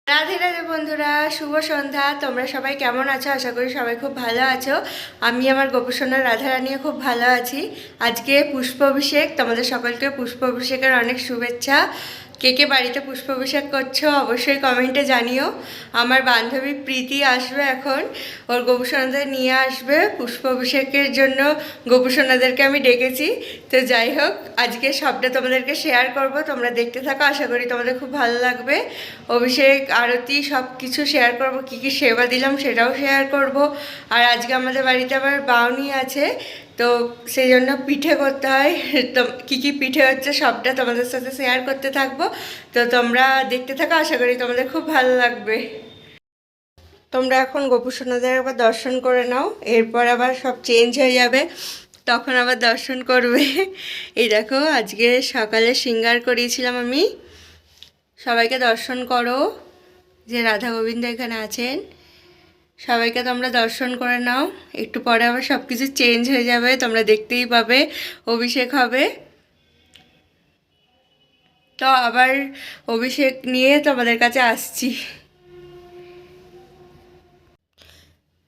রাধে রাধে বন্ধুরা, শুভ সন্ধ্যা। তোমরা সবাই কেমন আছো? আশা করি সবাই খুব ভালো আছো। আমি আমার গোপসোনা রাধারানিও খুব ভালো আছি। আজকে পুষ্পাভিষেক, তোমাদের সকলকে পুষ্পাভিষেকের অনেক শুভেচ্ছা। কে কে বাড়িতে পুষ্পাভিষেক করছো অবশ্যই কমেন্টে জানিও। আমার বান্ধবী প্রীতি আসবে এখন, ওর গোপসোনাদের নিয়ে আসবে পুষ্পাভিষেকের জন্য। গোপসোনাদেরকে আমি ডেকেছি। তো যাই হোক, আজকে সবটা তোমাদেরকে শেয়ার করব, তোমরা দেখতে থাকো। আশা করি তোমাদের খুব ভালো লাগবে। অভিষেক, আরতি সব কিছু শেয়ার করব, কী কী সেবা দিলাম সেটাও শেয়ার করব। আর আজকে আমাদের বাড়িতে আবার বাউনি আছে, তো সেই জন্য পিঠে করতে হয়। তো কী কী পিঠে হচ্ছে সবটা তোমাদের সাথে শেয়ার করতে থাকবো। তো তোমরা দেখতে থাকো, আশা করি তোমাদের খুব ভালো লাগবে। তোমরা এখন গোপুসোনাদের একবার দর্শন করে নাও, এরপর আবার সব চেঞ্জ হয়ে যাবে, তখন আবার দর্শন করবে। এই দেখো, আজকে সকালে সিঙ্গার করিয়েছিলাম আমি। সবাইকে দর্শন করো, যে রাধা গোবিন্দ এখানে আছেন সবাইকে তোমরা দর্শন করে নাও। একটু পরে আবার সব কিছু চেঞ্জ হয়ে যাবে, তোমরা দেখতেই পাবে। অভিষেক হবে, তো আবার অভিষেক নিয়ে তোমাদের কাছে আসছি।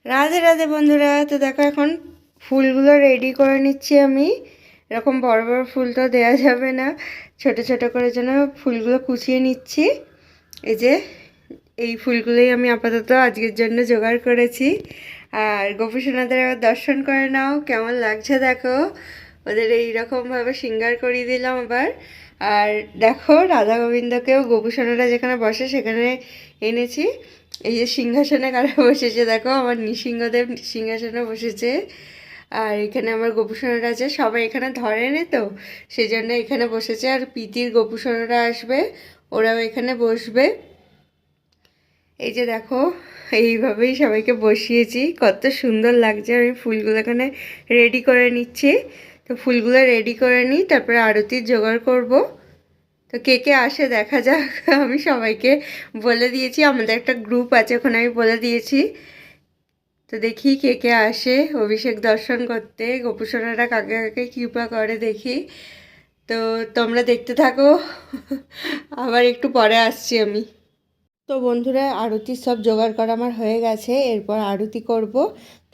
রাধে রাধে বন্ধুরা, তো দেখো এখন ফুলগুলো রেডি করে নিচ্ছি আমি। এরকম বড় বড় ফুল তো দেওয়া যাবে না, ছোট ছোট করে যেন ফুলগুলো কুচিয়ে নিচ্ছি। এই যে এই ফুলগুলোই আমি আপাতত আজকের জন্য জোগাড় করেছি। আর গোপীসোনাদের আবার দর্শন করে নাও, কেমন লাগছে দেখো। ওদের এইরকমভাবে সিঙ্গার করিয়ে দিলাম আবার। আর দেখো, রাধা গোবিন্দকেও গোপীসোনারা যেখানে বসে সেখানে এনেছি। এই যে সিংহাসনে কারা বসেছে দেখো, আমার নৃসিংহদেব সিংহাসনে বসেছে। আর এখানে আমার গোপীসোনারা আছে, সবাই এখানে ধরেনি তো সেই জন্য এখানে বসেছে। আর প্রীতির গোপীসোনারা আসবে, ওরাও এখানে বসবে। এই যে দেখো, এইভাবেই সবাইকে বসিয়েছি, কত সুন্দর লাগছে। আমি ফুলগুলো এখানে রেডি করে নিচ্ছি। তো ফুলগুলো রেডি করে নিই, তারপরে আরতির জোগাড় করব। তো কে কে আসে দেখা যাক। আমি সবাইকে বলে দিয়েছি, আমাদের একটা গ্রুপ আছে, ওখানে আমি বলে দিয়েছি। তো দেখি কে কে আসে অভিষেক দর্শন করতে, গোপুসোনারা কাকে কাকে কৃপা করে দেখি। তো তোমরা দেখতে থাকো, আবার একটু পরে আসছি আমি। তো বন্ধুরা, আরতির সব জোগাড় করা আমার হয়ে গেছে, এরপর আরতি করব।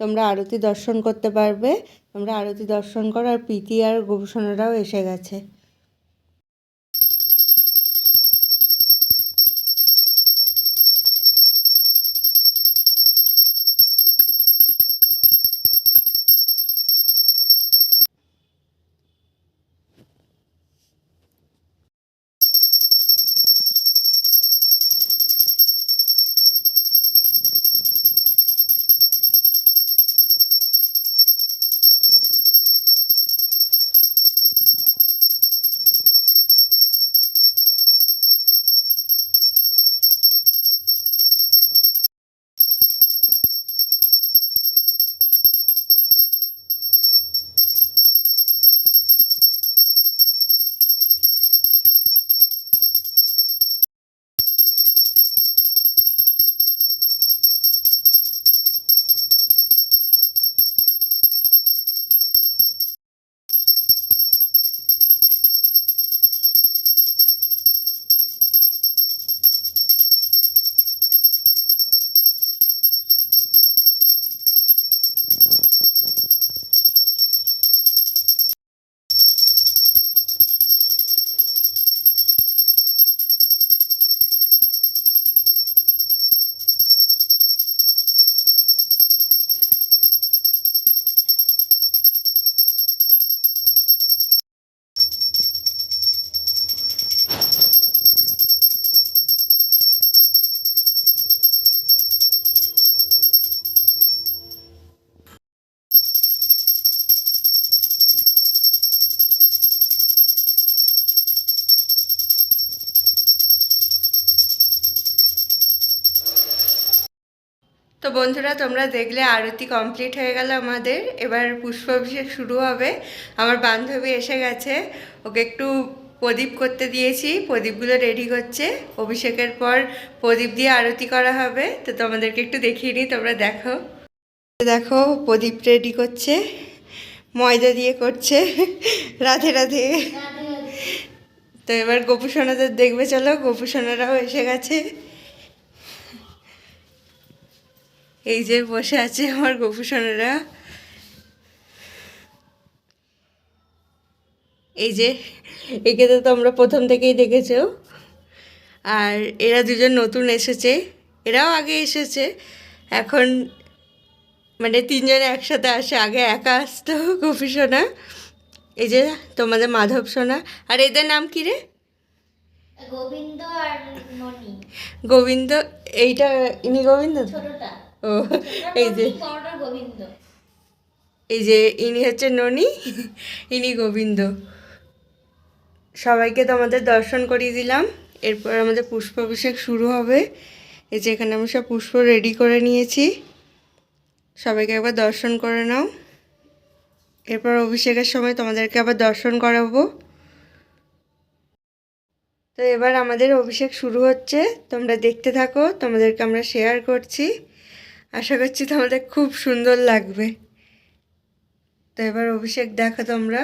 তোমরা আরতি দর্শন করতে পারবে, তোমরা আরতি দর্শন করো। আর প্রীতি আর গোপসোনারাও এসে গেছে। তো বন্ধুরা, তোমরা দেখলে আরতি কমপ্লিট হয়ে গেল আমাদের। এবার পুষ্পাভিষেক শুরু হবে। আমার বান্ধবী এসে গেছে, ওকে একটু প্রদীপ করতে দিয়েছি, প্রদীপগুলো রেডি করছে। অভিষেকের পর প্রদীপ দিয়ে আরতি করা হবে। তো তোমাদেরকে একটু দেখিয়ে নিই, তোমরা দেখো। দেখো, প্রদীপ রেডি করছে, ময়দা দিয়ে করছে। রাধে রাধে। তো এবার গোপুসোনাদের দেখবে, চলো, গোপুসোনারাও এসে গেছে। এই যে বসে আছে আমার গোপুসোনারা। এই যে একে তো তোমরা প্রথম থেকেই দেখেছো। আর এরা দুজন নতুন এসেছে, এরাও আগে এসেছে, এখন মানে তিনজনে একসাথে আসে, আগে একা আসতো গোপুসোনা। এই যে তোমাদের মাধব সোনা। আর এদের নাম কি রে? গোবিন্দ আর ননি। গোবিন্দ, এইটা ইনি গোবিন্দ। ছোটটা ও এই যে, বড়টা গোবিন্দ। এই যে ইনি হচ্ছে ননি, ইনি গোবিন্দ। সবাইকে তোমাদের দর্শন করিয়ে দিলাম। এরপর আমাদের পুষ্পাভিষেক শুরু হবে। এই যে এখানে আমি সব পুষ্প রেডি করে নিয়েছি, সবাইকে একবার দর্শন করে নাও। এরপর অভিষেকের সময় তোমাদেরকে আবার দর্শন করাবো। তো এবার আমাদের অভিষেক শুরু হচ্ছে, তোমরা দেখতে থাকো, তোমাদেরকে আমরা শেয়ার করছি। আশা করছি তোমাদের খুব সুন্দর লাগবে। তো এবার অভিষেক দেখো তোমরা।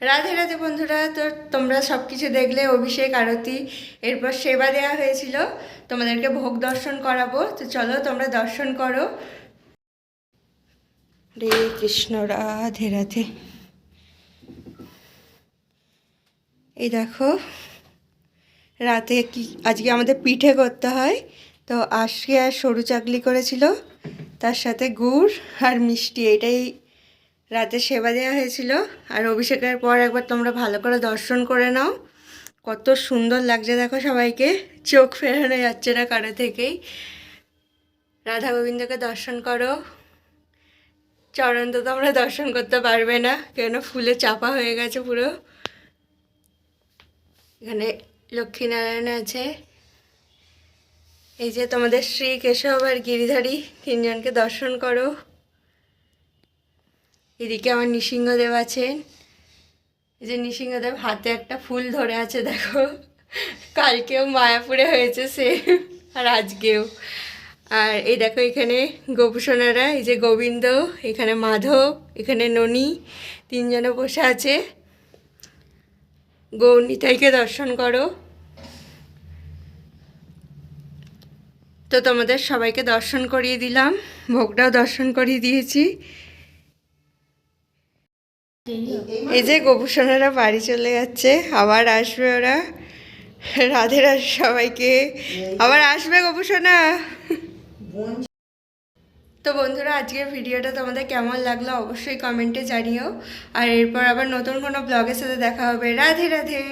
রাধে রাধে বন্ধুরা, তো তোমরা সব কিছু দেখলে, অভিষেক আরতি, এরপর সেবা দেওয়া হয়েছিল, তোমাদেরকে ভোগ দর্শন করাবো। তো চলো তোমরা দর্শন করো। হরে কৃষ্ণ, রাধে রাধে। এই দেখো, রাতে কি আজকে আমাদের পিঠে করতে হয়, তো আজকে আর সরু চাকলি করেছিল, তার সাথে গুড় আর মিষ্টি, এটাই রাতে সেবা দেওয়া হয়েছিল। আর অভিষেকের পর একবার তোমরা ভালো করে দর্শন করে নাও, কত সুন্দর লাগছে দেখো, সবাইকে চোখ ফেরানো যাচ্ছে না কারো থেকেই। রাধা গোবিন্দকে দর্শন করো। চরণ তো তোমরা দর্শন করতে পারবে না, কেন ফুলে চাপা হয়ে গেছে পুরো। এখানে লক্ষ্মীনারায়ণ আছে, এই যে তোমাদের শ্রী কেশব আর গিরিধারী তিনজনকে দর্শন করো। এদিকে আমার নৃসিংহদেব আছেন, এই যে নৃসিংহদেব হাতে একটা ফুল ধরে আছে দেখো, কালকেও মায়াপুরে হয়েছে সে, আর আজকেও। আর এই দেখো এখানে গোপুসোনারা, এই যে গোবিন্দ, এখানে মাধব, এখানে ননী, তিনজনে বসে আছে। গৌরনিতাইকে দর্শন করো। তো তোমাদের সবাইকে দর্শন করিয়ে দিলাম, ভোগটাও দর্শন করিয়ে দিয়েছি। এই যে গোপুসোনারা বাড়ি চলে যাচ্ছে, আবার আসবে ওরা। রাধে রাধে সবাইকে, আবার আসবে গোপুসোনা। তো বন্ধুরা, আজকের ভিডিওটা তোমাদের কেমন লাগলো অবশ্যই কমেন্টে জানিও। আর এরপর আবার নতুন কোনো ব্লগের সাথে দেখা হবে। রাধে রাধে।